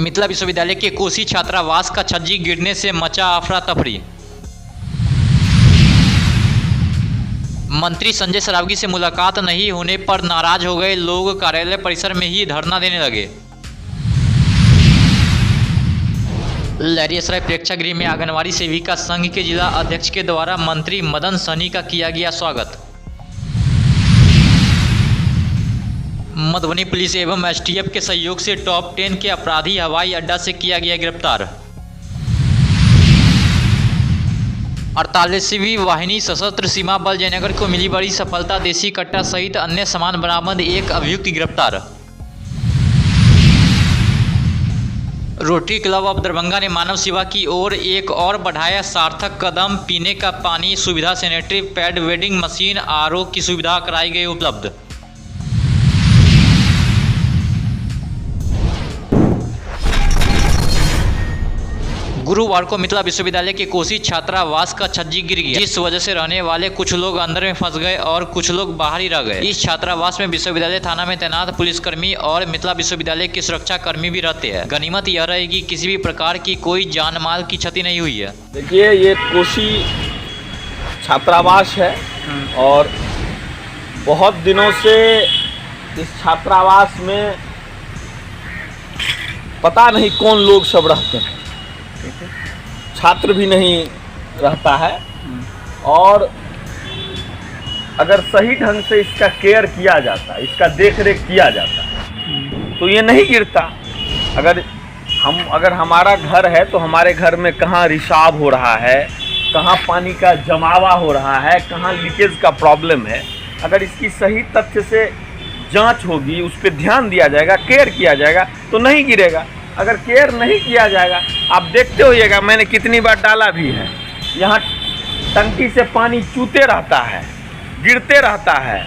मिथिला विश्वविद्यालय के कोसी छात्रावास का छज्जी गिरने से मचा अफरा तफरी। मंत्री संजय सरावगी से मुलाकात नहीं होने पर नाराज हो गए लोग, कार्यालय परिसर में ही धरना देने लगे। लहरियासराय प्रेक्षागृह में आंगनवाड़ी सेविका संघ के जिला अध्यक्ष के द्वारा मंत्री मदन सहनी का किया गया स्वागत। मधुबनी पुलिस एवं एसटीएफ के सहयोग से टॉप 10 के अपराधी हवाई अड्डा से किया गया गिरफ्तार। 48वीं वाहिनी सशस्त्र सीमा बल जयनगर को मिली बड़ी सफलता, देसी कट्टा सहित अन्य सामान बरामद, एक अभियुक्त गिरफ्तार। रोटरी क्लब ऑफ दरभंगा ने मानव सेवा की ओर एक और बढ़ाया सार्थक कदम, पीने का पानी सुविधा, sanitary pad, vending machine, RO की सुविधा कराई गई उपलब्ध। गुरुवार को मिथिला विश्वविद्यालय के कोसी छात्रावास का छज्जी गिर गया, जिस वजह से रहने वाले कुछ लोग अंदर में फंस गए और कुछ लोग बाहर ही रह गए। इस छात्रावास में विश्वविद्यालय थाना में तैनात पुलिसकर्मी और मिथिला विश्वविद्यालय के सुरक्षा कर्मी भी रहते हैं। गनीमत यह रहेगी किसी भी प्रकार की कोई जान माल की क्षति नहीं हुई है। देखिए, ये कोसी छात्रावास है और बहुत दिनों से इस छात्रावास में पता नहीं कौन लोग सब रहते हैं, छात्र भी नहीं रहता है और अगर सही ढंग से इसका केयर किया जाता, इसका देखरेख किया जाता तो ये नहीं गिरता। अगर हमारा घर है तो हमारे घर में कहाँ रिसाव हो रहा है, कहाँ पानी का जमावा हो रहा है, कहाँ लीकेज का प्रॉब्लम है, अगर इसकी सही तथ्य से जांच होगी, उस पर ध्यान दिया जाएगा, केयर किया जाएगा तो नहीं गिरेगा। अगर केयर नहीं किया जाएगा, आप देखते होइएगा, मैंने कितनी बार डाला भी है, यहाँ टंकी से पानी चूते रहता है, गिरते रहता है,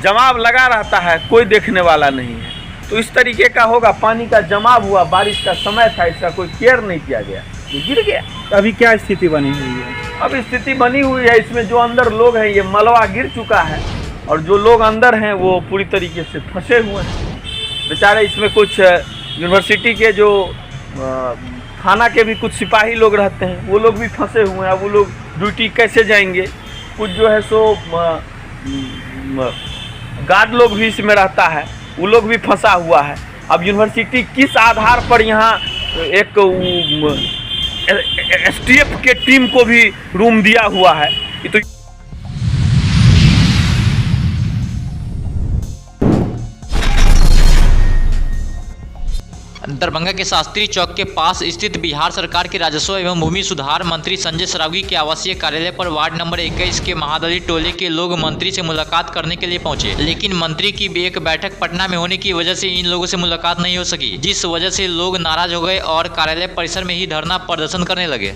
जमाव लगा रहता है, कोई देखने वाला नहीं है। तो इस तरीके का होगा, पानी का जमाव हुआ, बारिश का समय था, इसका कोई केयर नहीं किया गया, ये गिर गया। अभी क्या स्थिति बनी हुई है? अब स्थिति बनी हुई है, इसमें जो अंदर लोग हैं ये मलबा गिर चुका है और जो लोग अंदर हैं वो पूरी तरीके से फंसे हुए हैं बेचारे। इसमें कुछ यूनिवर्सिटी के जो थाना के भी कुछ सिपाही लोग रहते हैं, वो लोग भी फंसे हुए हैं। वो लोग ड्यूटी कैसे जाएंगे? कुछ जो है सो गार्ड लोग भी इसमें रहता है, वो लोग भी फंसा हुआ है। अब यूनिवर्सिटी किस आधार पर यहाँ एक एसटीएफ के टीम को भी रूम दिया हुआ है? तो दरभंगा के शास्त्री चौक के पास स्थित बिहार सरकार के राजस्व एवं भूमि सुधार मंत्री संजय सरावगी के आवासीय कार्यालय पर वार्ड नंबर 21 के महादलित टोले के लोग मंत्री से मुलाकात करने के लिए पहुंचे, लेकिन मंत्री की एक बैठक पटना में होने की वजह से इन लोगों से मुलाकात नहीं हो सकी, जिस वजह से लोग नाराज हो गए और कार्यालय परिसर में ही धरना प्रदर्शन करने लगे।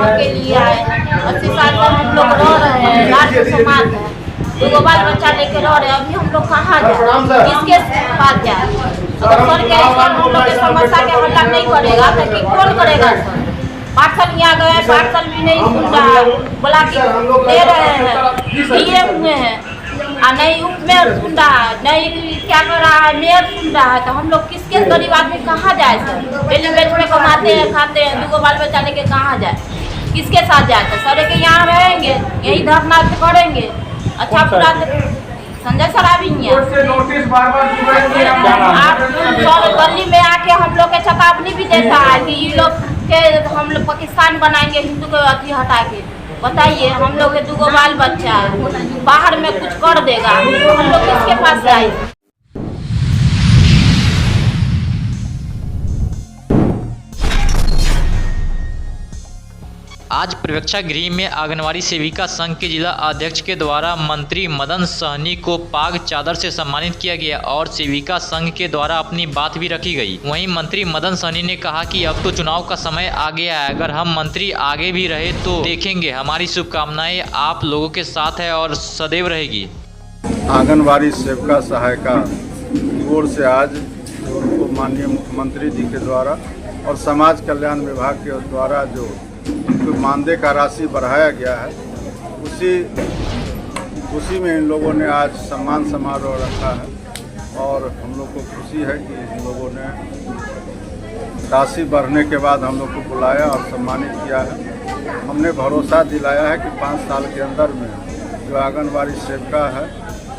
के लिए आए 80 साल तक हम लोग रह रहे हैं, राज्य समाज है, दो बाल बच्चा लेके रह रहे हैं। अभी हम लोग कहाँ जाए, किसके पास जाए? अगर सर के हम लोग की समस्या के हल्ला नहीं करेगा तो कि कौन करेगा? सर पार्सल यहाँ गए, पार्सल भी नहीं सुन रहा, बोला कि दे रहे हैं, दिए हुए हैं, और नहीं उप मेयर सुन रहा है, नहीं क्या कर रहा है, मेयर सुन रहा है। तो हम लोग किसके गरीब आदमी कहाँ जाए? सर डेली बेच में कमाते हैं, खाते हैं, दो बाल बच्चा लेके कहाँ जाए, किसके साथ जाए? तो सर के यहाँ रहेंगे, यही धरना करेंगे। अच्छा पूरा संजय सरावगी आप गली में आके हम लोग के चेतावनी भी देता है कि ये लोग के हम लोग पाकिस्तान बनाएंगे, हिंदू को अथी हटा के। बताइए, हम लोग के 2 बाल बच्चा है, बाहर में कुछ कर देगा, हम लोग किसके पास जाए? आज प्रेक्षागृह में आंगनवाड़ी सेविका संघ के जिला अध्यक्ष के द्वारा मंत्री मदन सहनी को पाग चादर से सम्मानित किया गया और सेविका संघ के द्वारा अपनी बात भी रखी गई। वहीं मंत्री मदन सहनी ने कहा कि अब तो चुनाव का समय आ गया है, अगर हम मंत्री आगे भी रहे तो देखेंगे, हमारी शुभकामनाएं आप लोगों के साथ है और सदैव रहेगी। आंगनबाड़ी सेविका सहायिका की ओर से आज उनको माननीय मुख्यमंत्री जी के द्वारा और समाज कल्याण विभाग के द्वारा जो मानदेय का राशि बढ़ाया गया है, उसी में इन लोगों ने आज सम्मान समारोह रखा है। और हम लोग को खुशी है कि इन लोगों ने राशि बढ़ने के बाद हम लोग को बुलाया और सम्मानित किया है। हमने भरोसा दिलाया है कि 5 साल के अंदर में जो आंगनबाड़ी सेविका है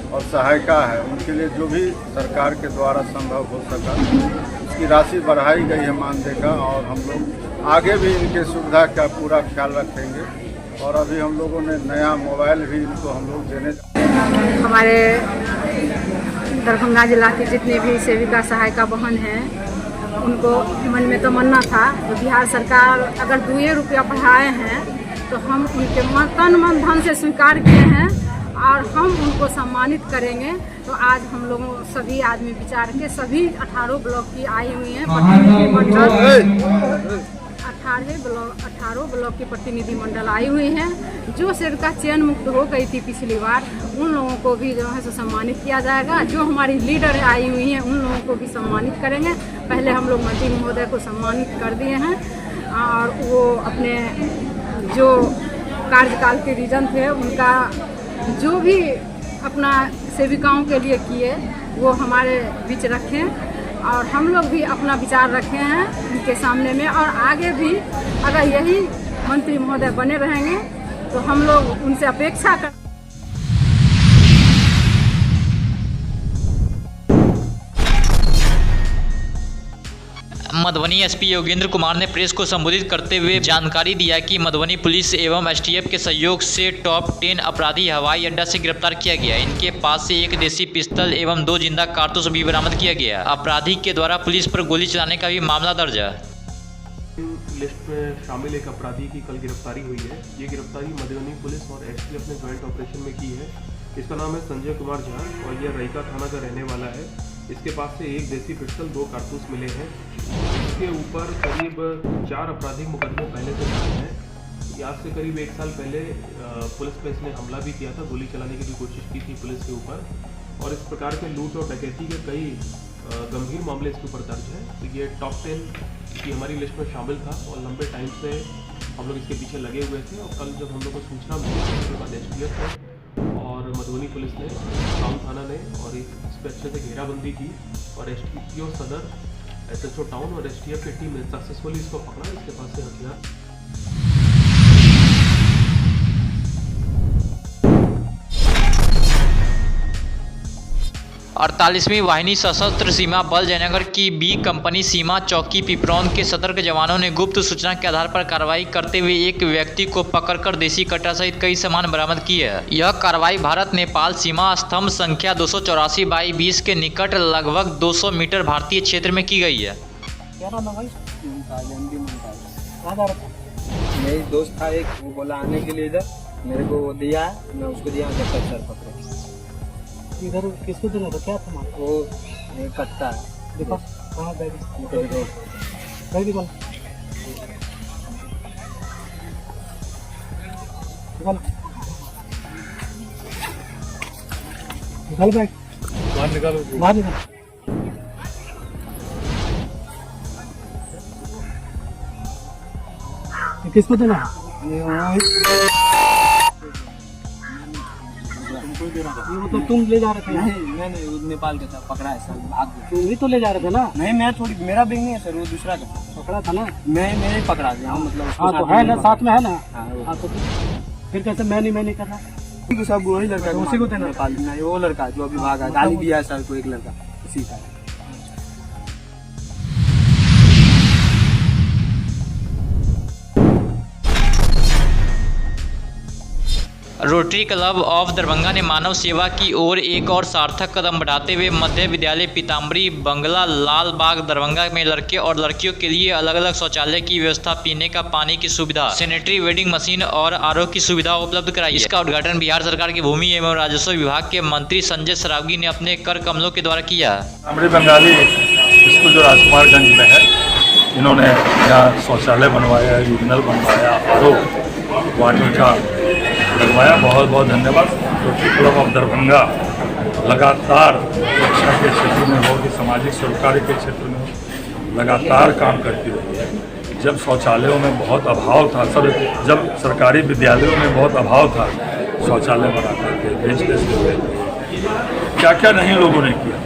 और सहायिका है, उनके लिए जो भी सरकार के द्वारा संभव हो सका उसकी राशि बढ़ाई गई है मानदेय का। और हम लोग आगे भी इनके सुविधा का पूरा ख्याल रखेंगे। और अभी हम लोगों ने नया मोबाइल भी इनको हम लोग देने। हमारे दरभंगा जिला के जितने भी सेविका सहायिका बहन हैं, उनको मन में तमन्ना था तो बिहार सरकार अगर 2 रुपया बढ़ाए हैं तो हम उनके तन मन धन से स्वीकार किए हैं और हम उनको सम्मानित करेंगे। तो आज हम लोगों सभी आदमी विचार के सभी 18 ब्लॉक की आई हुई हैं प्रतिनिधि मंडल, 18 ब्लॉक की प्रतिनिधि मंडल आई हुई हैं। जो सेविका चयन मुक्त हो गई थी पिछली बार, उन लोगों को भी जो है सो सम्मानित किया जाएगा। जो हमारी लीडर आई हुई हैं उन लोगों को भी सम्मानित करेंगे। पहले हम लोग मंत्री महोदय को सम्मानित कर दिए हैं और वो अपने जो कार्यकाल के रीजन थे उनका जो भी अपना सेविकाओं के लिए किए वो हमारे बीच रखें और हम लोग भी अपना विचार रखे हैं उनके सामने में। और आगे भी अगर यही मंत्री महोदय बने रहेंगे तो हम लोग उनसे अपेक्षा कर। मधुबनी एसपी योगेंद्र कुमार ने प्रेस को संबोधित करते हुए जानकारी दिया कि मधुबनी पुलिस एवं एसटीएफ के सहयोग से टॉप 10 अपराधी हवाई अड्डा से गिरफ्तार किया गया। इनके पास से 1 देसी पिस्तौल एवं 2 जिंदा कारतूस भी बरामद किया गया। अपराधी के द्वारा पुलिस पर गोली चलाने का भी मामला दर्ज है। लिस्ट में शामिल एक अपराधी की कल गिरफ्तारी हुई है। ये गिरफ्तारी मधुबनी पुलिस और एसटीएफ ने ज्वाइंट ऑपरेशन में की है। इसका नाम है संजय कुमार झा और यह रईका थाना का रहने वाला है। इसके पास से 1 देसी पिस्टल 2 कारतूस मिले हैं। इसके ऊपर करीब 4 आपराधिक मुकदमे पहले से दर्ज हैं। आज से करीब 1 साल पहले पुलिस पे इसने हमला भी किया था, गोली चलाने की भी कोशिश की थी पुलिस के ऊपर। और इस प्रकार के लूट और डकैती के कई गंभीर मामले इसके ऊपर दर्ज हैं। तो ये टॉप 10 की हमारी लिस्ट में शामिल था और लंबे टाइम से हम लोग इसके पीछे लगे हुए थे। और कल जब हम लोग को सूचना मिली उसके बाद एसटीएफ ने और मधुबनी पुलिस ने, टाउन थाना ने और इस पर अच्छे से घेराबंदी की और एसटीपीओ सदर, एसएचओ टाउन और एसटीएफ की टीम ने सक्सेसफुली इसको पकड़ा। इसके पास से हथियार 48वीं वाहिनी सशस्त्र सीमा बल जयनगर की बी कंपनी सीमा चौकी पिपरौन के सतर्क जवानों ने गुप्त सूचना के आधार पर कार्रवाई करते हुए एक व्यक्ति को पकड़कर देसी कट्टा सहित कई सामान बरामद किए है। यह कार्रवाई भारत नेपाल सीमा स्तंभ संख्या 284/20 के निकट लगभग 200 मीटर भारतीय क्षेत्र में की गई है। मेरी दोस्त था एक, वो बोला आने के लिए इधर, मेरे को वो दिया, मैं उसको दिया जब तक सर पकड़े। इधर किसको देना था, क्या था? वो कट्टा है। देखो कहाँ बैग निकल निकल निकल बैग बाहर निकालो, बाहर निकाल। किसको देना? ये तो तुम ले जा रहे थे? नहीं वो नेपाल के था, पकड़ा है सर, भाग गया। तुम भी तो ले जा रहे थे ना? नहीं मैं थोड़ी, मेरा बैग नहीं है सर, वो दूसरा का पकड़ा था ना। मैं ही पकड़ा गया हूँ, मतलब हाँ तो है ना, साथ में है ना। हाँ तो फिर कैसे मैं नहीं कर रहा? सब वही लड़का, उसी को देना? नेपाल नहीं, वो लड़का जो अभी भागा, गाली दिया सर को, एक लड़का उसी का। रोटरी क्लब ऑफ दरभंगा ने मानव सेवा की ओर एक और सार्थक कदम बढ़ाते हुए मध्य विद्यालय पीताम्बरी बंगला लाल बाग दरभंगा में लड़के और लड़कियों के लिए अलग अलग शौचालय की व्यवस्था, पीने का पानी की सुविधा, सैनिटरी वेंडिंग मशीन और आरओ की सुविधा उपलब्ध कराई। इसका उद्घाटन बिहार सरकार के भूमि एवं राजस्व विभाग के मंत्री संजय सरावगी ने अपने कर कमलों के द्वारा किया। पीताम्बरी बंगाली स्कूल जो राजकुमारगंज में है, इन्होंने यहाँ शौचालय बनवाया, यूरिनल बनवाया, आरओ वाटर का लगवाया। बहुत बहुत धन्यवाद रोटरी क्लब ऑफ दरभंगा लगातार शिक्षा के क्षेत्र में हो कि सामाजिक सुरक्षा के क्षेत्र में हो, लगातार काम करती रही है। जब शौचालयों में बहुत अभाव था, जब सरकारी विद्यालयों में बहुत अभाव था, शौचालय बनाते थे, बेचते थे, क्या क्या नहीं लोगों ने किया,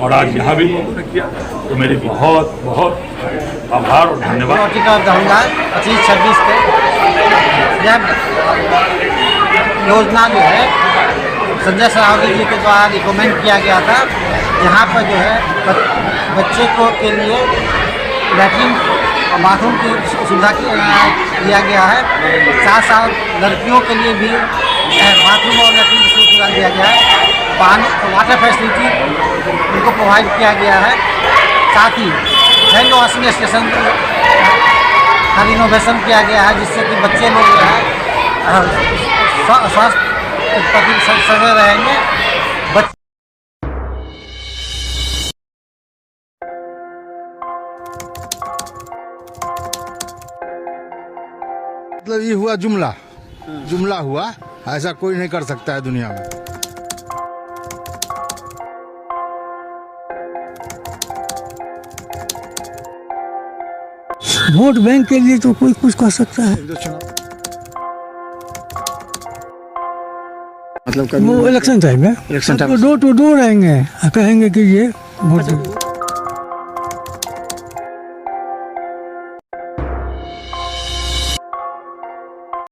और आज यहाँ भी लोगों ने किया। तो मेरी बहुत बहुत आभार और धन्यवाद। 25-26 जब योजना जो है संजय सरावगी जी के द्वारा रिकमेंड किया गया था, यहाँ पर जो है बच्चे को के लिए लैट्रिन और बाथरूम की सुविधा दिया गया है। साथ साथ लड़कियों के लिए भी बाथरूम और लैट्रिन की सुविधा दिया गया है। वाटर फैसिलिटी उनको प्रोवाइड किया गया है। साथ ही हैंड वॉशिंग स्टेशन का रिनोवेशन किया गया है, जिससे कि बच्चे लोग जो है स्वास्थ्य के प्रति सजग रहेंगे। मतलब ये हुआ जुमला हुआ, ऐसा कोई नहीं कर सकता है दुनिया में। वोट बैंक के लिए तो कोई कुछ कर सकता है, मतलब वो इलेक्शन टाइम है, डोर टू डोर आएंगे, कहेंगे कि ये वोट